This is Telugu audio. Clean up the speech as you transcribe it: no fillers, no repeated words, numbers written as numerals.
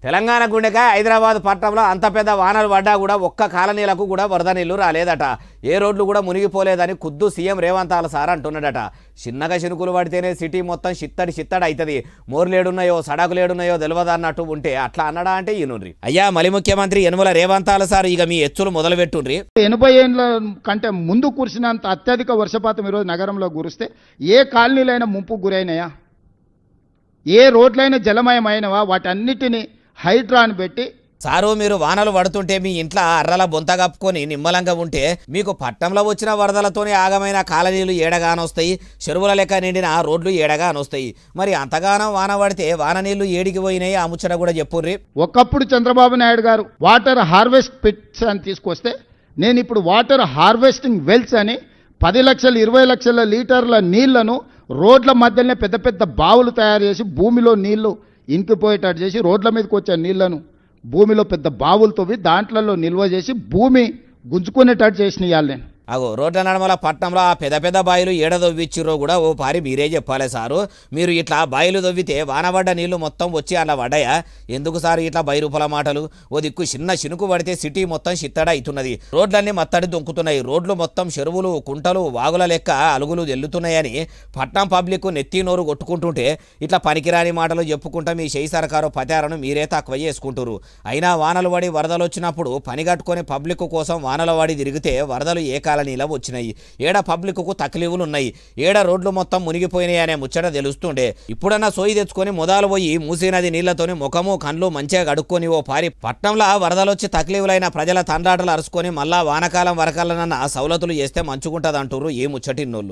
తెలంగాణ గుండెగా హైదరాబాద్ పట్టణంలో అంత పెద్ద వానలు పడ్డా కూడా ఒక్క కాలనీలకు కూడా వరద నీళ్లు రాలేదట. ఏ రోడ్లు కూడా మునిగిపోలేదని ఖుద్దు సీఎం రేవంత్ సార్ అంటున్నాడట. చిన్నగా చినుకులు పడితేనే సిటీ మొత్తం చిత్తడి అవుతుంది, మోర్లేడున్నాయో సడకులేడున్నాయో తెలియదన్నట్టు ఉంటే అట్లా అన్నడా అంటే ఈనుండ్రి. అయ్యా మలి ముఖ్యమంత్రి యనుమల రేవంత్ సార్ ఇక మీ ఎచ్చులు మొదలు పెట్టుండ్రి. 80 ఏళ్ల కంటే ముందు కురిసినంత అత్యధిక వర్షపాతం ఈరోజు నగరంలో కురిస్తే ఏ కాలనీలైనా ముంపు గురైనాయా, ఏ రోడ్లైనా జలమయమైనవా, వాటన్నిటిని హైడ్రాన్ పెట్టి సారు మీరు వానలు పడుతుంటే మీ ఇంట్లో అర్రల బొంత కప్పుకొని నిమ్మలంగా ఉంటే మీకు పట్టణంలో వచ్చిన వరదలతోనే ఆగమైన కాలనీలు ఏడగానొస్తాయి, చెరువుల లెక్క నిండిన రోడ్లు ఏడగానొస్తాయి. మరి అంతగానం వాన పడితే వాన నీళ్లు ఏడికి పోయినాయి ఆ ముచ్చట కూడా చెప్పుర్రి. ఒకప్పుడు చంద్రబాబు నాయుడు గారు వాటర్ హార్వెస్ట్ పిట్స్ అని తీసుకొస్తే నేను ఇప్పుడు వాటర్ హార్వెస్టింగ్ వెల్స్ అని 10 లక్షలు 20 లక్షల లీటర్ల నీళ్లను రోడ్ల మధ్యలోనే పెద్ద పెద్ద బావులు తయారు చేసి భూమిలో నీళ్లు ఇంకిపోయేటట్టు చేసి రోడ్ల మీదకి వచ్చే నీళ్లను భూమిలో పెద్ద బావులు తవ్వి దాంట్లలో నిల్వ చేసి భూమి గుంజుకునేటట్టు చేసినాయాలి నేను. అగో రోడ్ల నడమల పట్టణంలో ఆ పెద్ద పెద్ద బాయిలు ఏడ దొవ్విచ్చిరో కూడా ఓ పారి మీరే చెప్పాలి సారు. మీరు ఇట్లా బాయిలు దొవ్వితే వానబడ్డ నీళ్లు మొత్తం వచ్చి అలా పడ్డాయా? ఎందుకు సార్ ఇట్లా బైరూపల మాటలు? ఓ దిక్కు చిన్న చినుకు పడితే సిటీ మొత్తం చిత్తడ అవుతున్నది, రోడ్లన్నీ మత్తడి దొంకుతున్నాయి, రోడ్లు మొత్తం చెరువులు కుంటలు వాగుల లెక్క అలుగులు ఎల్లుతున్నాయని పట్నం పబ్లిక్ నెత్తి నోరు కొట్టుకుంటుంటే ఇట్లా పనికిరాని మాటలు చెప్పుకుంటా మీ చేయి సర్కారు పతారను మీరే తక్కువ చేసుకుంటారు. అయినా వానలు పడి వరదలు వచ్చినప్పుడు పని కట్టుకొని పబ్లిక్ కోసం వానలు పడి తిరిగితే వరదలు ఏ కాలనీలో వచ్చినాయి, ఏడ పబ్లిక్కు తక్లీవులు ఉన్నాయి, ఏడ రోడ్లు మొత్తం మునిగిపోయినాయి అనే ముచ్చట తెలుస్తుండే. ఇప్పుడన్నా సోయి తెచ్చుకొని మొదలు పోయి మూసీనది నీళ్లతోని ముఖము కండ్లు మంచిగా కడుక్కొని ఓ పారి పట్నంలో వరదలొచ్చి తక్లీవులైన ప్రజల తండ్రాటలు అరుచుకొని మళ్ళా వానకాలం వరకాలనన్న సౌలతులు చేస్తే మంచుకుంటది అంటారు ఏ ముచ్చటిన్నోళ్ళు.